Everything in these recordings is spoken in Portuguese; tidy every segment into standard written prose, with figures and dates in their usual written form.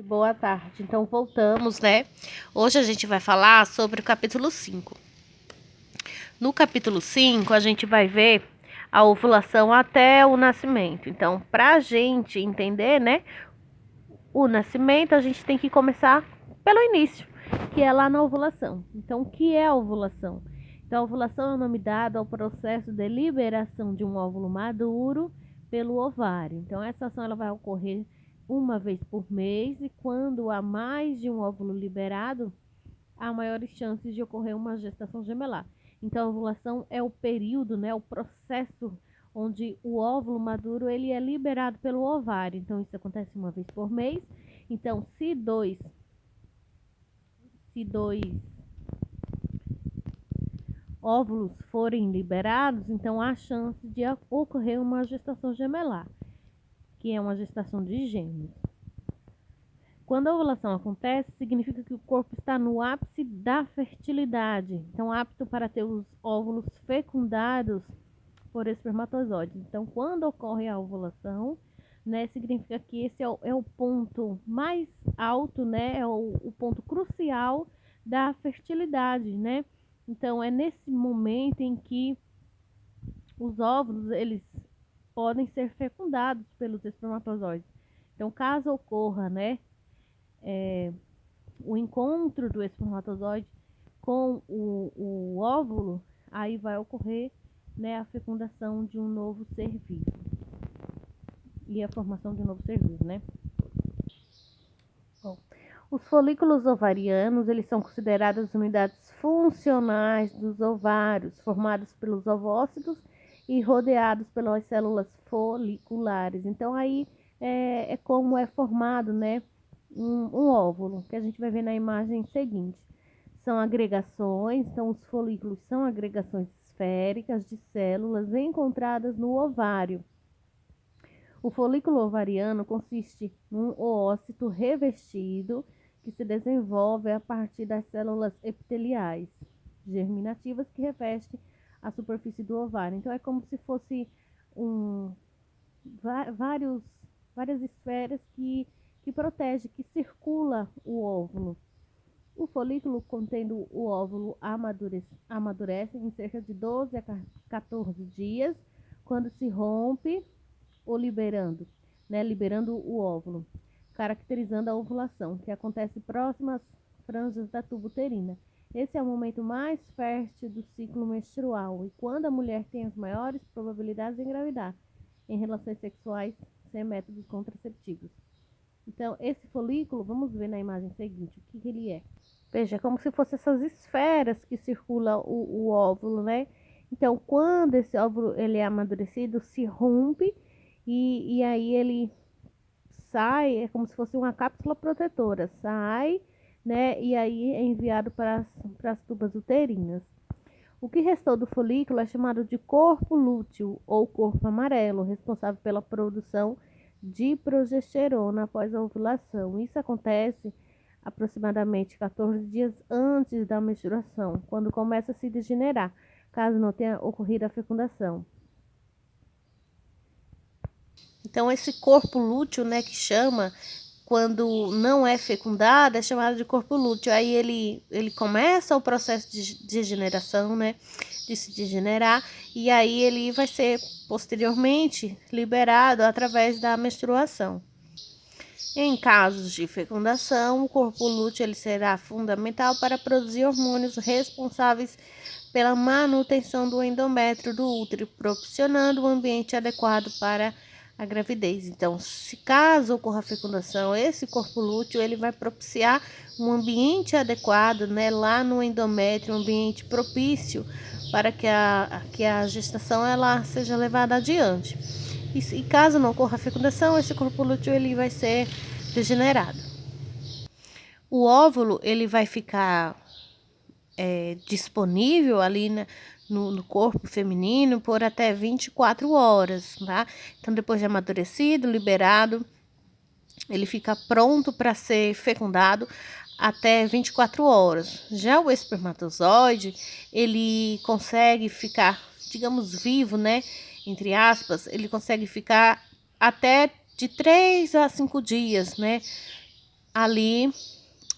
Boa tarde. Então, voltamos, né? Hoje a gente vai falar sobre o capítulo 5. No capítulo 5, a gente vai ver a ovulação até o nascimento. Então, para a gente entender, né, o nascimento, a gente tem que começar pelo início, que é lá na ovulação. Então, o que é a ovulação? Então, a ovulação é o nome dado ao processo de liberação de um óvulo maduro pelo ovário. Então, essa ação ela vai ocorrer uma vez por mês, e quando há mais de um óvulo liberado, há maiores chances de ocorrer uma gestação gemelar. Então, a ovulação é o período, né, o processo onde o óvulo maduro ele é liberado pelo ovário. Então, isso acontece uma vez por mês. Então, se dois óvulos forem liberados, então há chance de ocorrer uma gestação gemelar, que é uma gestação de gêmeos. Quando a ovulação acontece, significa que o corpo está no ápice da fertilidade, então apto para ter os óvulos fecundados por espermatozoides. Então, quando ocorre a ovulação, né, significa que esse é o ponto mais alto, né, é o ponto crucial da fertilidade, né? Então, é nesse momento em que os óvulos, eles podem ser fecundados pelos espermatozoides. Então, caso ocorra, né, o encontro do espermatozoide com o óvulo, aí vai ocorrer, né, a fecundação de um novo ser vivo e a formação de um novo ser vivo, né? Bom, os folículos ovarianos, eles são considerados unidades funcionais dos ovários, formados pelos ovócitos e rodeados pelas células foliculares. Então, aí é como é formado, né, um óvulo, que a gente vai ver na imagem seguinte. São agregações, então os folículos são agregações esféricas de células encontradas no ovário. O folículo ovariano consiste num oócito revestido que se desenvolve a partir das células epiteliais germinativas que revestem a superfície do ovário. Então, é como se fosse várias esferas que protege, que circula o óvulo. O folículo contendo o óvulo amadurece em cerca de 12 a 14 dias, quando se rompe ou liberando o óvulo, caracterizando a ovulação, que acontece próximo às franjas da tuba uterina. Esse é o momento mais fértil do ciclo menstrual e quando a mulher tem as maiores probabilidades de engravidar em relações sexuais sem métodos contraceptivos. Então, esse folículo, vamos ver na imagem seguinte, o que ele é. Veja, é como se fossem essas esferas que circulam o óvulo, né? Então, quando esse óvulo ele é amadurecido, se rompe e aí ele sai, é como se fosse uma cápsula protetora, sai, né? E aí é enviado para as tubas uterinas. O que restou do folículo é chamado de corpo lúteo ou corpo amarelo, responsável pela produção de progesterona após a ovulação. Isso acontece aproximadamente 14 dias antes da menstruação, quando começa a se degenerar, caso não tenha ocorrido a fecundação. Então, esse corpo lúteo, né, que chama, quando não é fecundado, é chamado de corpo lúteo. Aí ele começa o processo de degeneração, né, de se degenerar, e aí ele vai ser posteriormente liberado através da menstruação. Em casos de fecundação, o corpo lúteo ele será fundamental para produzir hormônios responsáveis pela manutenção do endométrio do útero, proporcionando um ambiente adequado para a gravidez. Então, se caso ocorra a fecundação, esse corpo lúteo ele vai propiciar um ambiente adequado, né, lá no endométrio, um ambiente propício para que a gestação ela seja levada adiante. E caso não ocorra a fecundação, esse corpo lúteo ele vai ser degenerado. O óvulo ele vai ficar disponível ali no corpo feminino por até 24 horas, tá? Então, depois de amadurecido, liberado, ele fica pronto para ser fecundado até 24 horas. Já o espermatozoide, ele consegue ficar, digamos, vivo, né? Entre aspas, ele consegue ficar até de 3 a 5 dias, né? ali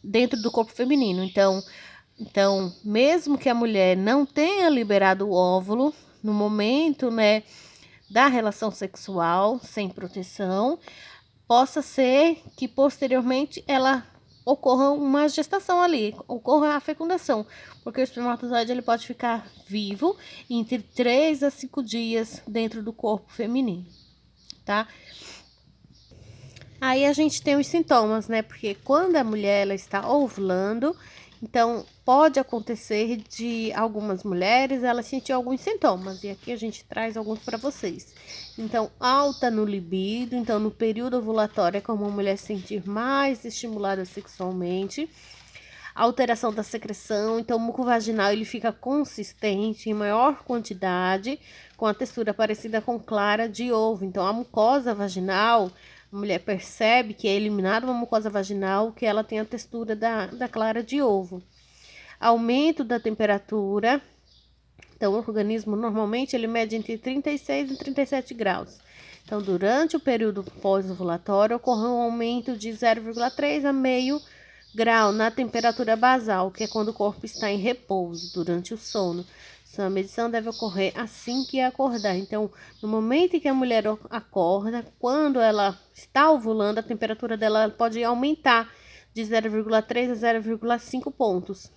dentro do corpo feminino. Então, mesmo que a mulher não tenha liberado o óvulo no momento, né, da relação sexual sem proteção, possa ser que posteriormente ela ocorra uma gestação ali, ocorra a fecundação, porque o espermatozoide ele pode ficar vivo entre 3 a 5 dias dentro do corpo feminino, tá? Aí a gente tem os sintomas, né? Porque quando a mulher ela está ovulando, então pode acontecer de algumas mulheres elas sentir alguns sintomas, e aqui a gente traz alguns para vocês. Então, alta no libido, então no período ovulatório é como a mulher se sentir mais estimulada sexualmente. Alteração da secreção, então o muco vaginal ele fica consistente em maior quantidade, com a textura parecida com clara de ovo. Então a mucosa vaginal, a mulher percebe que é eliminada uma mucosa vaginal que ela tem a textura da clara de ovo. Aumento da temperatura, então o organismo normalmente ele mede entre 36 e 37 graus. Então durante o período pós-ovulatório ocorre um aumento de 0,3 a meio grau na temperatura basal, que é quando o corpo está em repouso, durante o sono. Essa medição deve ocorrer assim que acordar. Então, no momento em que a mulher acorda, quando ela está ovulando, a temperatura dela pode aumentar de 0,3 a 0,5 pontos,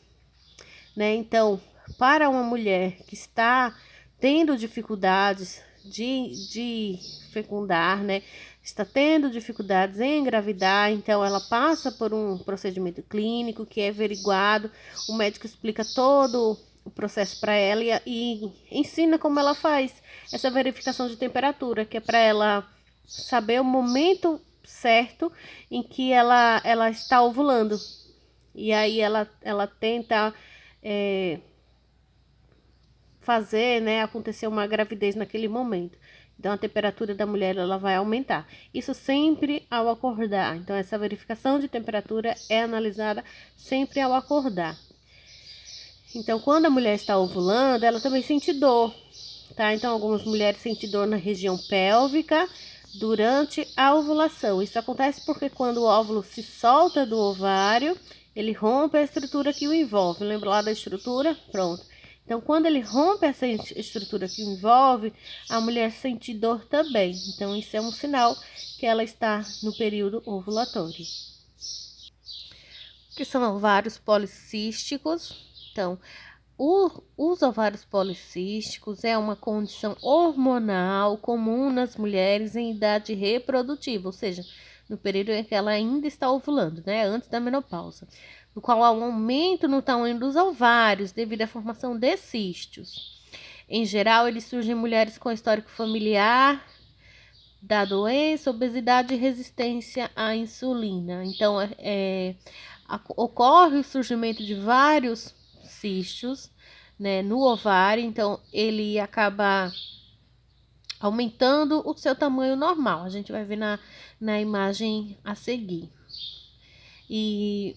né? Então, para uma mulher que está tendo dificuldades de fecundar, né? Está tendo dificuldades em engravidar, então ela passa por um procedimento clínico que é averiguado, o médico explica todo o processo para ela e ensina como ela faz essa verificação de temperatura, que é para ela saber o momento certo em que ela está ovulando. E aí ela tenta fazer, né, acontecer uma gravidez naquele momento. Então, a temperatura da mulher ela vai aumentar. Isso sempre ao acordar. Então, essa verificação de temperatura é analisada sempre ao acordar. Então, quando a mulher está ovulando, ela também sente dor, tá? Então, algumas mulheres sentem dor na região pélvica durante a ovulação. Isso acontece porque quando o óvulo se solta do ovário, ele rompe a estrutura que o envolve. Lembra lá da estrutura? Pronto. Então, quando ele rompe essa estrutura que o envolve, a mulher sente dor também. Então, isso é um sinal que ela está no período ovulatório. Que são ovários policísticos. Então, os ovários policísticos é uma condição hormonal comum nas mulheres em idade reprodutiva, ou seja, no período em que ela ainda está ovulando, né, antes da menopausa, no qual há um aumento no tamanho dos ovários devido à formação de cistos. Em geral, eles surgem em mulheres com histórico familiar da doença, obesidade e resistência à insulina. Então, ocorre o surgimento de vários cistos, né, no ovário, então ele acaba aumentando o seu tamanho normal. A gente vai ver na imagem a seguir. E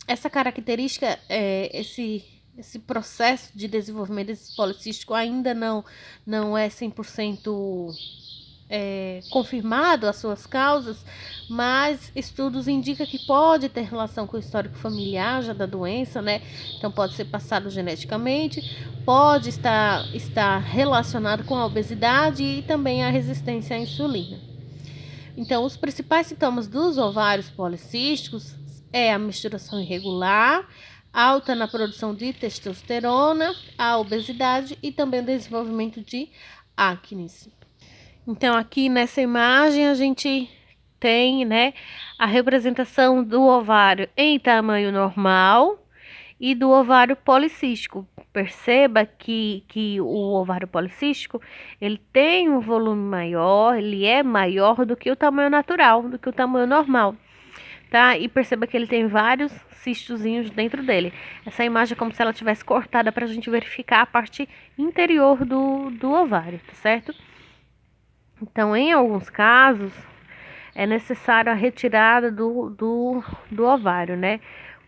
essa característica, esse processo de desenvolvimento desse policístico ainda não é 100% confirmado as suas causas, mas estudos indicam que pode ter relação com o histórico familiar já da doença, né? Então pode ser passado geneticamente, pode estar relacionado com a obesidade e também a resistência à insulina. Então, os principais sintomas dos ovários policísticos é a menstruação irregular, alta na produção de testosterona, a obesidade e também o desenvolvimento de acne. Então, aqui nessa imagem a gente tem, né, a representação do ovário em tamanho normal e do ovário policístico. Perceba que o ovário policístico, ele tem um volume maior, ele é maior do que o tamanho natural, do que o tamanho normal, tá? E perceba que ele tem vários cistozinhos dentro dele. Essa imagem é como se ela tivesse cortada para a gente verificar a parte interior do ovário, tá certo? Então, em alguns casos, é necessário a retirada do ovário, né?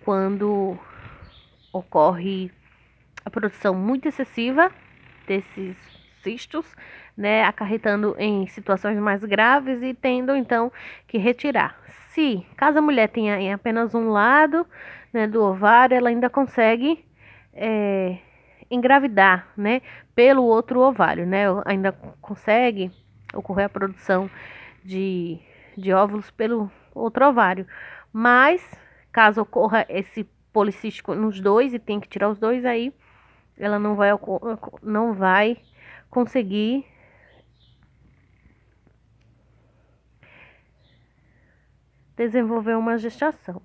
Quando ocorre a produção muito excessiva desses cistos, né? Acarretando em situações mais graves e tendo, então, que retirar. Se caso a mulher tenha em apenas um lado, né, do ovário, ela ainda consegue engravidar, né, pelo outro ovário, né, ainda consegue ocorrer a produção de, de óvulos pelo outro ovário. Mas caso ocorra esse policístico nos dois e tem que tirar os dois, aí ela não vai conseguir desenvolver uma gestação.